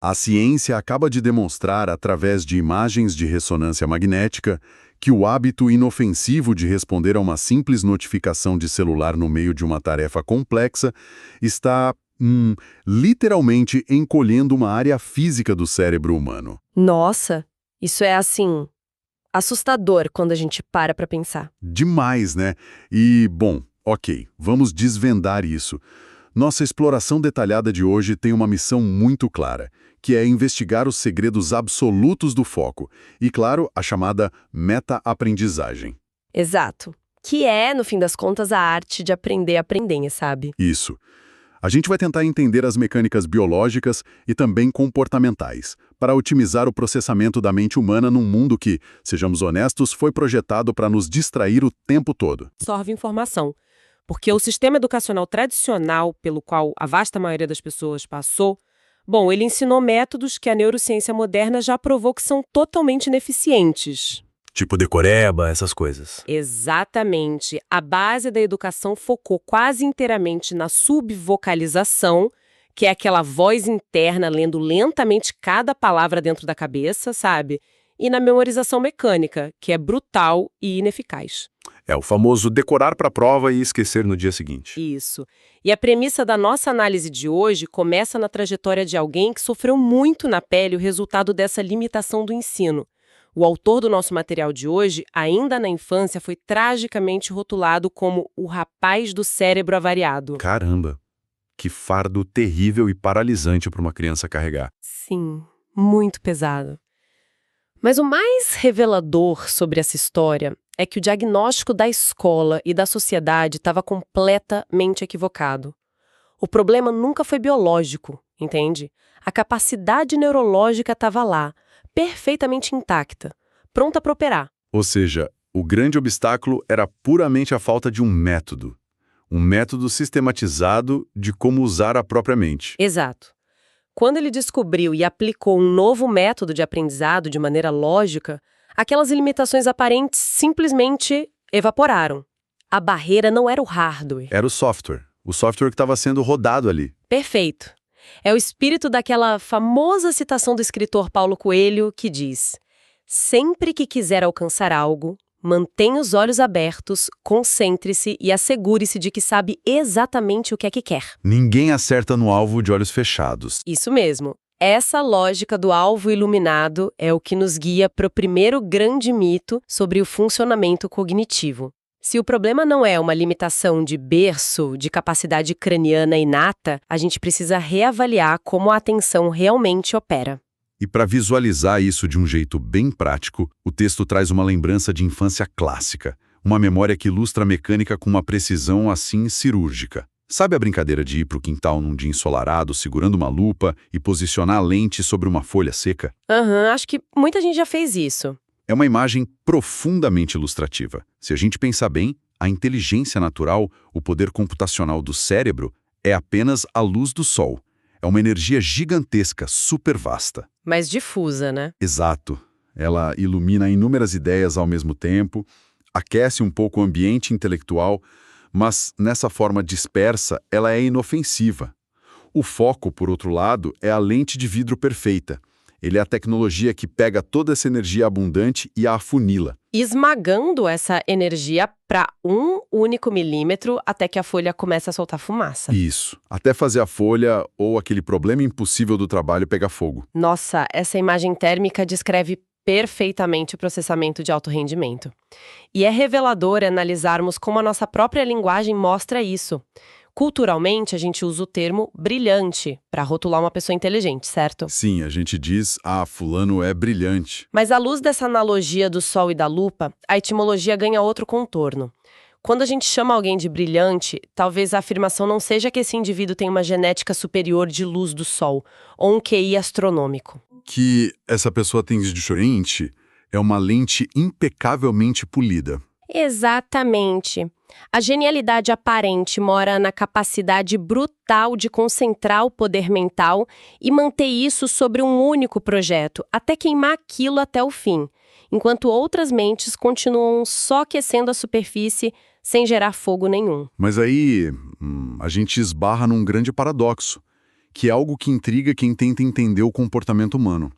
A ciência acaba de demonstrar, através de imagens de ressonância magnética, que o hábito inofensivo de responder a uma simples notificação de celular no meio de uma tarefa complexa está, literalmente encolhendo uma área física do cérebro humano. Nossa, isso é assim, assustador quando a gente para pra pensar. Demais, né? E, bom, ok, vamos desvendar isso. Nossa exploração detalhada de hoje tem uma missão muito clara, que é investigar os segredos absolutos do foco e, claro, a chamada meta-aprendizagem. Exato. Que é, no fim das contas, a arte de aprender a aprender, sabe? Isso. A gente vai tentar entender as mecânicas biológicas e também comportamentais, para otimizar o processamento da mente humana num mundo que, sejamos honestos, foi projetado para nos distrair o tempo todo. Absorve informação. Porque o sistema educacional tradicional pelo qual a vasta maioria das pessoas passou, bom, ele ensinou métodos que a neurociência moderna já provou que são totalmente ineficientes. Tipo decoreba, essas coisas. Exatamente. A base da educação focou quase inteiramente na subvocalização, que é aquela voz interna lendo lentamente cada palavra dentro da cabeça, sabe? E na memorização mecânica, que é brutal e ineficaz. É o famoso decorar para a prova e esquecer no dia seguinte. Isso. E a premissa da nossa análise de hoje começa na trajetória de alguém que sofreu muito na pele o resultado dessa limitação do ensino. O autor do nosso material de hoje, ainda na infância, foi tragicamente rotulado como o rapaz do cérebro avariado. Caramba, que fardo terrível e paralisante para uma criança carregar. Sim, muito pesado. Mas o mais revelador sobre essa história é que o diagnóstico da escola e da sociedade estava completamente equivocado. O problema nunca foi biológico, entende? A capacidade neurológica estava lá, perfeitamente intacta, pronta para operar. Ou seja, o grande obstáculo era puramente a falta de um método sistematizado de como usar a própria mente. Exato. Quando ele descobriu e aplicou um novo método de aprendizado de maneira lógica, aquelas limitações aparentes simplesmente evaporaram. A barreira não era o hardware. Era o software que estava sendo rodado ali. Perfeito. É o espírito daquela famosa citação do escritor Paulo Coelho que diz: sempre que quiser alcançar algo, mantenha os olhos abertos, concentre-se e assegure-se de que sabe exatamente o que é que quer. Ninguém acerta no alvo de olhos fechados. Isso mesmo. Essa lógica do alvo iluminado é o que nos guia para o primeiro grande mito sobre o funcionamento cognitivo. Se o problema não é uma limitação de berço, de capacidade craniana inata, a gente precisa reavaliar como a atenção realmente opera. E para visualizar isso de um jeito bem prático, o texto traz uma lembrança de infância clássica, uma memória que ilustra a mecânica com uma precisão assim cirúrgica. Sabe a brincadeira de ir para o quintal num dia ensolarado, segurando uma lupa e posicionar a lente sobre uma folha seca? Acho que muita gente já fez isso. É uma imagem profundamente ilustrativa. Se a gente pensar bem, a inteligência natural, o poder computacional do cérebro, é apenas a luz do sol. É uma energia gigantesca, super vasta. Mas difusa, né? Exato. Ela ilumina inúmeras ideias ao mesmo tempo, aquece um pouco o ambiente intelectual, mas nessa forma dispersa, ela é inofensiva. O foco, por outro lado, é a lente de vidro perfeita. Ele é a tecnologia que pega toda essa energia abundante e a afunila. Esmagando essa energia para um único milímetro até que a folha comece a soltar fumaça. Isso. Até fazer a folha ou aquele problema impossível do trabalho pegar fogo. Nossa, essa imagem térmica descreve perfeitamente o processamento de alto rendimento. E é revelador analisarmos como a nossa própria linguagem mostra isso. Culturalmente, a gente usa o termo brilhante para rotular uma pessoa inteligente, certo? Sim, a gente diz, fulano é brilhante. Mas à luz dessa analogia do sol e da lupa, a etimologia ganha outro contorno. Quando a gente chama alguém de brilhante, talvez a afirmação não seja que esse indivíduo tem uma genética superior de luz do sol, ou um QI astronômico. Que essa pessoa tem de diferente é uma lente impecavelmente polida. Exatamente. A genialidade aparente mora na capacidade brutal de concentrar o poder mental e manter isso sobre um único projeto, até queimar aquilo até o fim, enquanto outras mentes continuam só aquecendo a superfície sem gerar fogo nenhum. Mas aí, a gente esbarra num grande paradoxo. que é algo que intriga quem tenta entender o comportamento humano.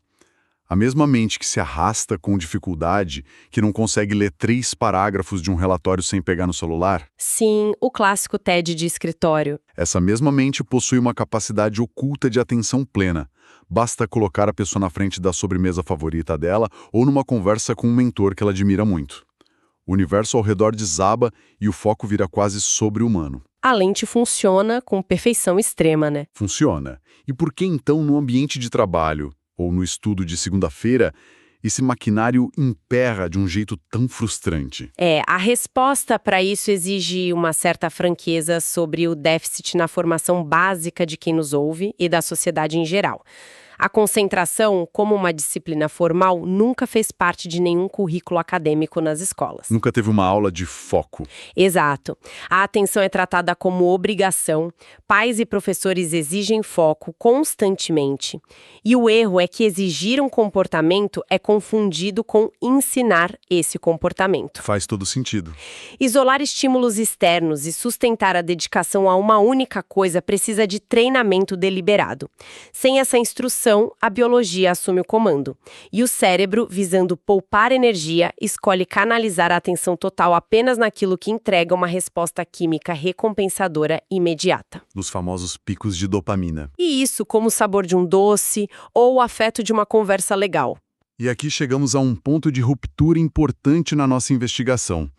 A mesma mente que se arrasta com dificuldade, que não consegue ler 3 parágrafos de um relatório sem pegar no celular, Sim, o clássico TED de escritório. essa mesma mente possui uma capacidade oculta de atenção plena. Basta colocar a pessoa na frente da sobremesa favorita dela ou numa conversa com um mentor que ela admira muito. O universo ao redor desaba e o foco vira quase sobre-humano. A lente funciona com perfeição extrema, né? Funciona. E por que então no ambiente de trabalho, ou no estudo de segunda-feira, esse maquinário emperra de um jeito tão frustrante? A resposta para isso exige uma certa franqueza sobre o déficit na formação básica de quem nos ouve e da sociedade em geral. A concentração, como uma disciplina formal, nunca fez parte de nenhum currículo acadêmico nas escolas. Nunca teve uma aula de foco. Exato. A atenção é tratada como obrigação, pais e professores exigem foco constantemente. E o erro é que exigir um comportamento é confundido com ensinar esse comportamento. Faz todo sentido. Isolar estímulos externos e sustentar a dedicação a uma única coisa precisa de treinamento deliberado. Sem essa instrução, a biologia assume o comando. E o cérebro, visando poupar energia, escolhe canalizar a atenção total apenas naquilo que entrega uma resposta química recompensadora imediata. Nos famosos picos de dopamina. E isso como o sabor de um doce ou o afeto de uma conversa legal. E aqui chegamos a um ponto de ruptura importante na nossa investigação.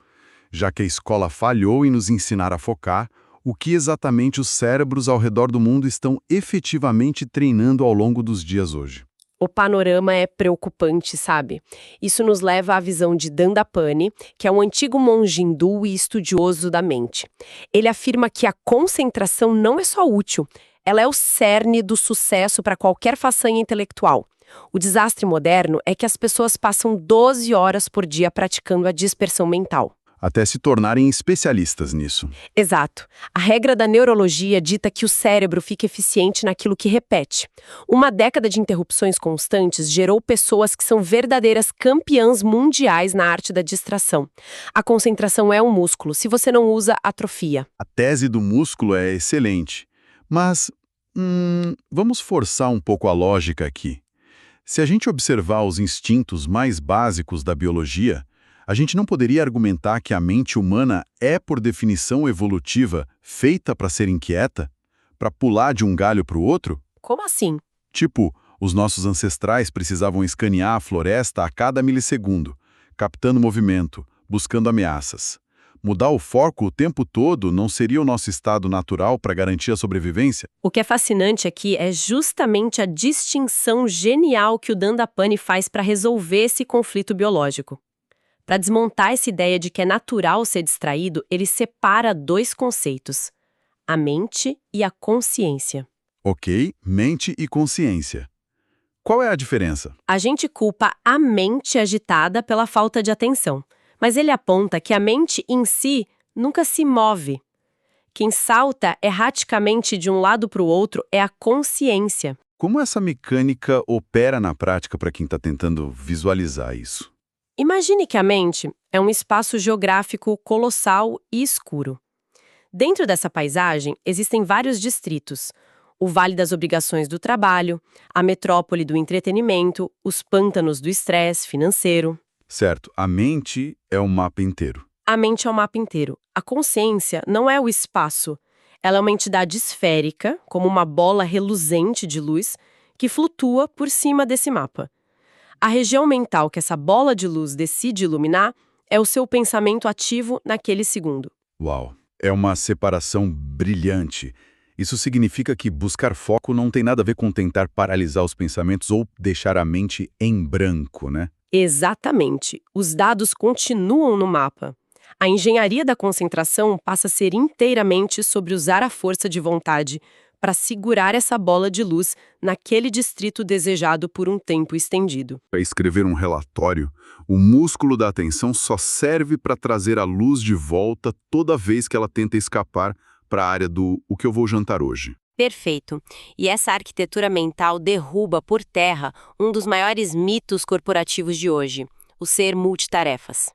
Já que a escola falhou em nos ensinar a focar, o que exatamente os cérebros ao redor do mundo estão efetivamente treinando ao longo dos dias hoje? O panorama é preocupante, sabe? Isso nos leva à visão de Dandapani, que é um antigo monge hindu e estudioso da mente. Ele afirma que a concentração não é só útil, ela é o cerne do sucesso para qualquer façanha intelectual. O desastre moderno é que as pessoas passam 12 horas por dia praticando a dispersão mental. Até se tornarem especialistas nisso. Exato. A regra da neurologia dita que o cérebro fica eficiente naquilo que repete. Uma década de interrupções constantes gerou pessoas que são verdadeiras campeãs mundiais na arte da distração. A concentração é um músculo. Se você não usa, atrofia. A tese do músculo é excelente, mas vamos forçar um pouco a lógica aqui. Se a gente observar os instintos mais básicos da biologia, a gente não poderia argumentar que a mente humana é, por definição evolutiva, feita para ser inquieta? Para pular de um galho para o outro? Como assim? Tipo, os nossos ancestrais precisavam escanear a floresta a cada milissegundo, captando movimento, buscando ameaças. Mudar o foco o tempo todo não seria o nosso estado natural para garantir a sobrevivência? O que é fascinante aqui é justamente a distinção genial que o Dandapani faz para resolver esse conflito biológico. Para desmontar essa ideia de que é natural ser distraído, ele separa 2 conceitos: a mente e a consciência. Ok, mente e consciência. Qual é a diferença? A gente culpa a mente agitada pela falta de atenção, mas ele aponta que a mente em si nunca se move. Quem salta erraticamente de um lado para o outro é a consciência. Como essa mecânica opera na prática para quem está tentando visualizar isso? Imagine que a mente é um espaço geográfico colossal e escuro. Dentro dessa paisagem existem vários distritos: o Vale das Obrigações do Trabalho, a metrópole do entretenimento, os pântanos do estresse financeiro. Certo, a mente é um mapa inteiro. A mente é o mapa inteiro. A consciência não é o espaço. Ela é uma entidade esférica, como uma bola reluzente de luz, que flutua por cima desse mapa. A região mental que essa bola de luz decide iluminar é o seu pensamento ativo naquele segundo. Uau, é uma separação brilhante. Isso significa que buscar foco não tem nada a ver com tentar paralisar os pensamentos ou deixar a mente em branco, né? Exatamente. Os dados continuam no mapa. A engenharia da concentração passa a ser inteiramente sobre usar a força de vontade para segurar essa bola de luz naquele distrito desejado por um tempo estendido. Para escrever um relatório, o músculo da atenção só serve para trazer a luz de volta toda vez que ela tenta escapar para a área do "o que eu vou jantar hoje". Perfeito. E essa arquitetura mental derruba por terra um dos maiores mitos corporativos de hoje, o ser multitarefas.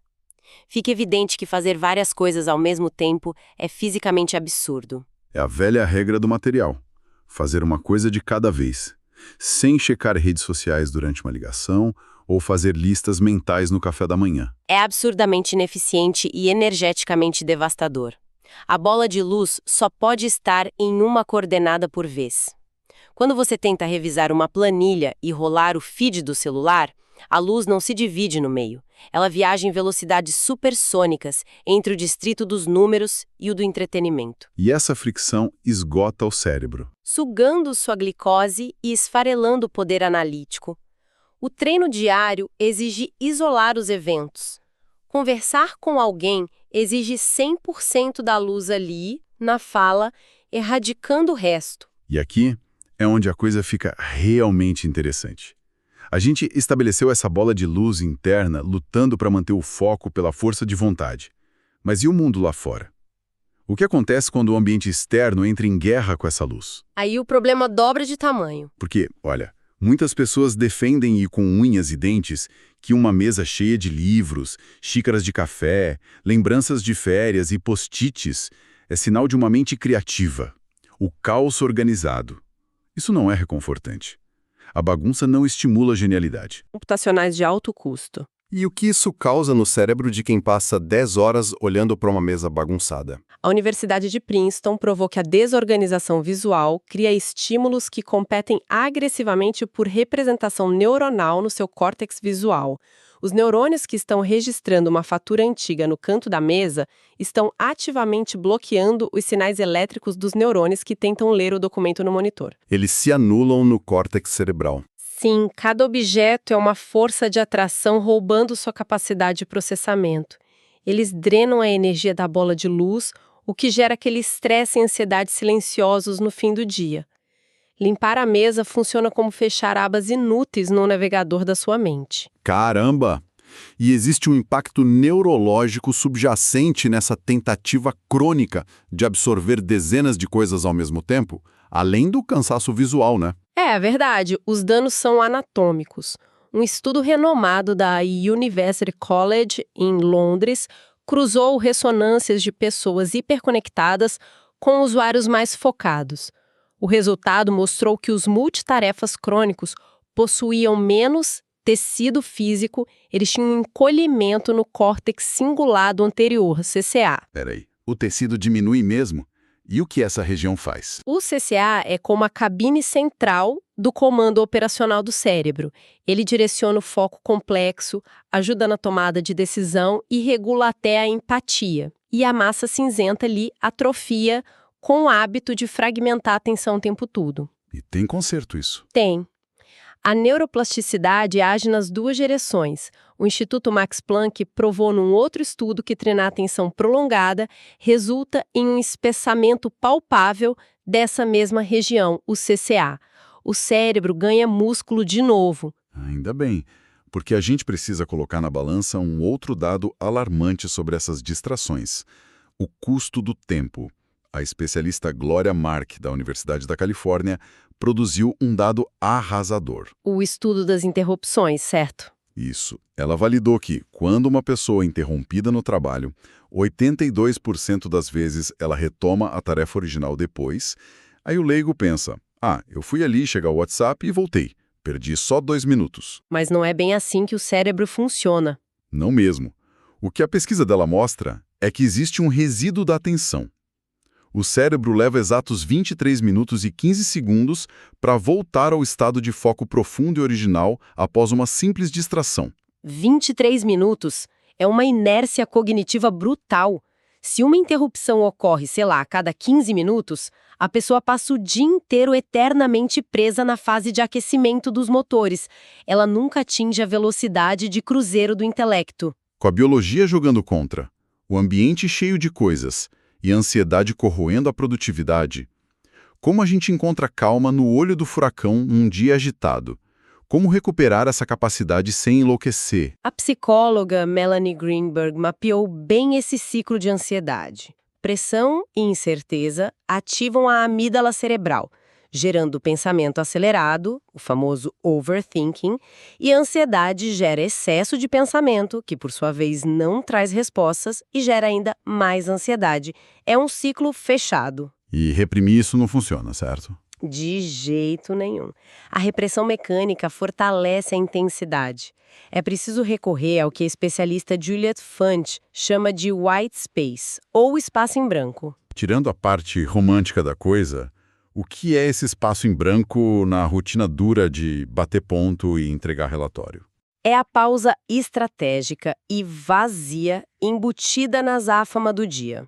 Fica evidente que fazer várias coisas ao mesmo tempo é fisicamente absurdo. É a velha regra do material. Fazer uma coisa de cada vez, sem checar redes sociais durante uma ligação ou fazer listas mentais no café da manhã. É absurdamente ineficiente e energeticamente devastador. A bola de luz só pode estar em uma coordenada por vez. Quando você tenta revisar uma planilha e rolar o feed do celular, a luz não se divide no meio. Ela viaja em velocidades supersônicas entre o distrito dos números e o do entretenimento, E essa fricção esgota o cérebro. sugando sua glicose e esfarelando o poder analítico. O treino diário exige isolar os eventos. Conversar com alguém exige 100% da luz ali, na fala, erradicando o resto. E aqui é onde a coisa fica realmente interessante. A gente estabeleceu essa bola de luz interna lutando para manter o foco pela força de vontade. Mas e o mundo lá fora? O que acontece quando o ambiente externo entra em guerra com essa luz? Aí o problema dobra de tamanho. Porque, olha, muitas pessoas defendem e com unhas e dentes que uma mesa cheia de livros, xícaras de café, lembranças de férias e post-its é sinal de uma mente criativa. O caos organizado. Isso não é reconfortante. A bagunça não estimula a genialidade. Computacionais de alto custo. E o que isso causa no cérebro de quem passa 10 horas olhando para uma mesa bagunçada? A Universidade de Princeton provou que a desorganização visual cria estímulos que competem agressivamente por representação neuronal no seu córtex visual. Os neurônios que estão registrando uma fatura antiga no canto da mesa estão ativamente bloqueando os sinais elétricos dos neurônios que tentam ler o documento no monitor. Eles se anulam no córtex cerebral. Sim, cada objeto é uma força de atração roubando sua capacidade de processamento. Eles drenam a energia da bola de luz, o que gera aquele estresse e ansiedade silenciosos no fim do dia. Limpar a mesa funciona como fechar abas inúteis no navegador da sua mente. Caramba! E existe um impacto neurológico subjacente nessa tentativa crônica de absorver dezenas de coisas ao mesmo tempo, além do cansaço visual, né? É verdade, os danos são anatômicos. Um estudo renomado da University College, em Londres, cruzou ressonâncias de pessoas hiperconectadas com usuários mais focados. O resultado mostrou que os multitarefas crônicos possuíam menos tecido físico, eles tinham um encolhimento no córtex cingulado anterior, CCA. Peraí, o tecido diminui mesmo? E o que essa região faz? O CCA é como a cabine central do comando operacional do cérebro. Ele direciona o foco complexo, ajuda na tomada de decisão e regula até a empatia. E a massa cinzenta ali atrofia com o hábito de fragmentar a atenção o tempo todo. E tem conserto isso. Tem. A neuroplasticidade age nas duas direções. O Instituto Max Planck provou num outro estudo que treinar a atenção prolongada resulta em um espessamento palpável dessa mesma região, o CCA. O cérebro ganha músculo de novo. Ainda bem, porque a gente precisa colocar na balança um outro dado alarmante sobre essas distrações. O custo do tempo. A especialista Gloria Mark, da Universidade da Califórnia, produziu um dado arrasador. O estudo das interrupções, certo? Isso. Ela validou que, quando uma pessoa é interrompida no trabalho, 82% das vezes ela retoma a tarefa original depois. Aí o leigo pensa, eu fui ali chegar ao WhatsApp e voltei. Perdi só 2 minutos. Mas não é bem assim que o cérebro funciona. Não mesmo. O que a pesquisa dela mostra é que existe um resíduo da atenção. O cérebro leva exatos 23 minutos e 15 segundos para voltar ao estado de foco profundo e original após uma simples distração. 23 minutos é uma inércia cognitiva brutal. Se uma interrupção ocorre, sei lá, a cada 15 minutos, a pessoa passa o dia inteiro eternamente presa na fase de aquecimento dos motores. Ela nunca atinge a velocidade de cruzeiro do intelecto. Com a biologia jogando contra, o ambiente cheio de coisas e a ansiedade corroendo a produtividade, como a gente encontra calma no olho do furacão num dia agitado? Como recuperar essa capacidade sem enlouquecer? A psicóloga Melanie Greenberg mapeou bem esse ciclo de ansiedade. Pressão e incerteza ativam a amígdala cerebral, gerando pensamento acelerado, o famoso overthinking, e a ansiedade gera excesso de pensamento, que por sua vez não traz respostas e gera ainda mais ansiedade. É um ciclo fechado. E reprimir isso não funciona, certo? De jeito nenhum. A repressão mecânica fortalece a intensidade. É preciso recorrer ao que a especialista Juliet Funt chama de white space, ou espaço em branco. Tirando a parte romântica da coisa, o que é esse espaço em branco na rotina dura de bater ponto e entregar relatório? É a pausa estratégica e vazia embutida na azáfama do dia.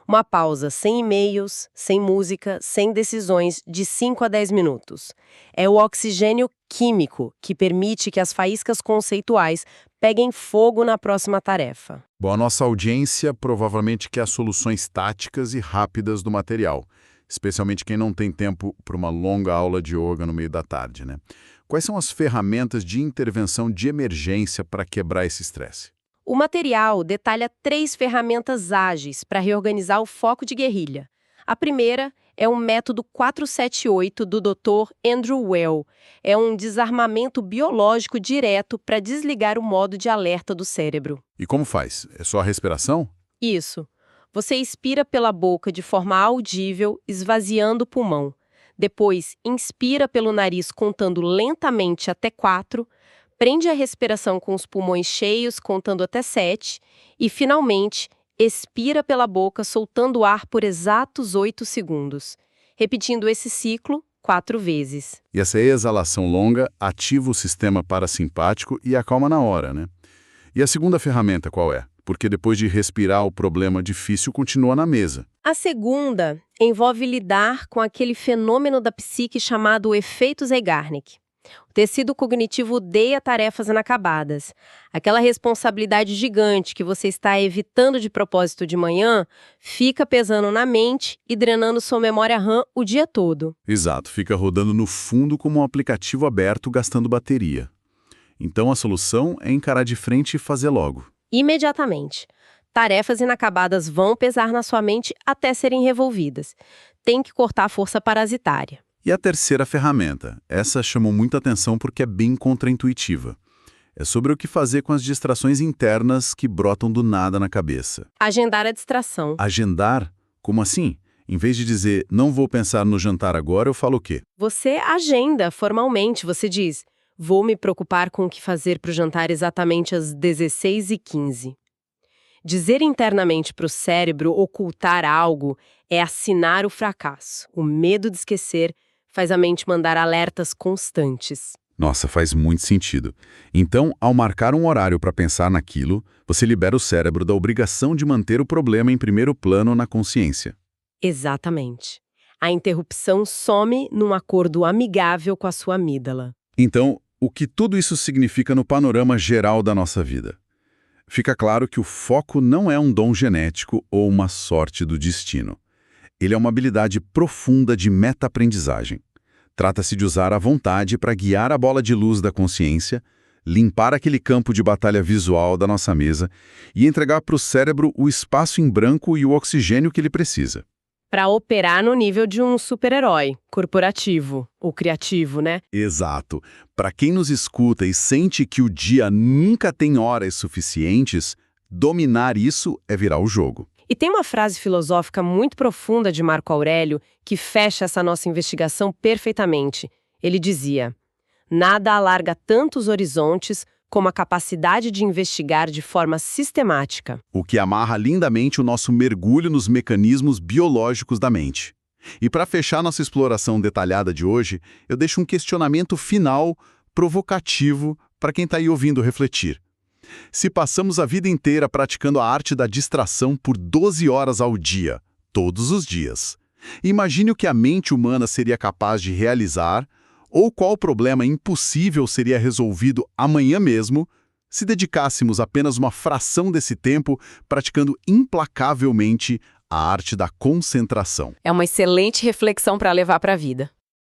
Uma pausa sem e-mails, sem música, sem decisões, de 5 a 10 minutos. É o oxigênio químico que permite que as faíscas conceituais peguem fogo na próxima tarefa. Bom, a nossa audiência provavelmente quer soluções táticas e rápidas do material, especialmente quem não tem tempo para uma longa aula de yoga no meio da tarde, né? Quais são as ferramentas de intervenção de emergência para quebrar esse estresse? O material detalha 3 ferramentas ágeis para reorganizar o foco de guerrilha. A primeira é o método 478 do Dr. Andrew Weil. É um desarmamento biológico direto para desligar o modo de alerta do cérebro. E como faz? É só a respiração? Isso. Você expira pela boca de forma audível, esvaziando o pulmão. Depois, inspira pelo nariz contando lentamente até 4, prende a respiração com os pulmões cheios, contando até 7, e, finalmente, expira pela boca, soltando o ar por exatos 8 segundos. Repetindo esse ciclo 4 vezes. E essa exalação longa ativa o sistema parasimpático e acalma na hora, né? E a segunda ferramenta qual é? Porque depois de respirar, o problema difícil continua na mesa. A segunda envolve lidar com aquele fenômeno da psique chamado efeito Zeigarnik. O tecido cognitivo odeia tarefas inacabadas. Aquela responsabilidade gigante que você está evitando de propósito de manhã fica pesando na mente e drenando sua memória RAM o dia todo. Exato, fica rodando no fundo como um aplicativo aberto gastando bateria. Então a solução é encarar de frente e fazer logo. Imediatamente. Tarefas inacabadas vão pesar na sua mente até serem revolvidas. Tem que cortar a força parasitária. E a terceira ferramenta, essa chamou muita atenção porque é bem contraintuitiva. É sobre o que fazer com as distrações internas que brotam do nada na cabeça. Agendar a distração. Agendar? Como assim? Em vez de dizer, não vou pensar no jantar agora, eu falo o quê? Você agenda formalmente, você diz, vou me preocupar com o que fazer para o jantar exatamente às 16h15. Dizer internamente para o cérebro ocultar algo é assinar o fracasso. O medo de esquecer faz a mente mandar alertas constantes. Nossa, faz muito sentido. Então, ao marcar um horário para pensar naquilo, você libera o cérebro da obrigação de manter o problema em primeiro plano na consciência. Exatamente. A interrupção some num acordo amigável com a sua amígdala. Então, o que tudo isso significa no panorama geral da nossa vida? Fica claro que o foco não é um dom genético ou uma sorte do destino. Ele é uma habilidade profunda de meta-aprendizagem. Trata-se de usar a vontade para guiar a bola de luz da consciência, limpar aquele campo de batalha visual da nossa mesa e entregar para o cérebro o espaço em branco e o oxigênio que ele precisa. Para operar no nível de um super-herói, corporativo, ou criativo, né? Exato. Para quem nos escuta e sente que o dia nunca tem horas suficientes, dominar isso é virar o jogo. E tem uma frase filosófica muito profunda de Marco Aurélio que fecha essa nossa investigação perfeitamente. Ele dizia: nada alarga tantos horizontes como a capacidade de investigar de forma sistemática. O que amarra lindamente o nosso mergulho nos mecanismos biológicos da mente. E para fechar nossa exploração detalhada de hoje, eu deixo um questionamento final, provocativo, para quem está aí ouvindo refletir. Se passamos a vida inteira praticando a arte da distração por 12 horas ao dia, todos os dias, imagine o que a mente humana seria capaz de realizar ou qual problema impossível seria resolvido amanhã mesmo se dedicássemos apenas uma fração desse tempo praticando implacavelmente a arte da concentração. É uma excelente reflexão para levar para a vida.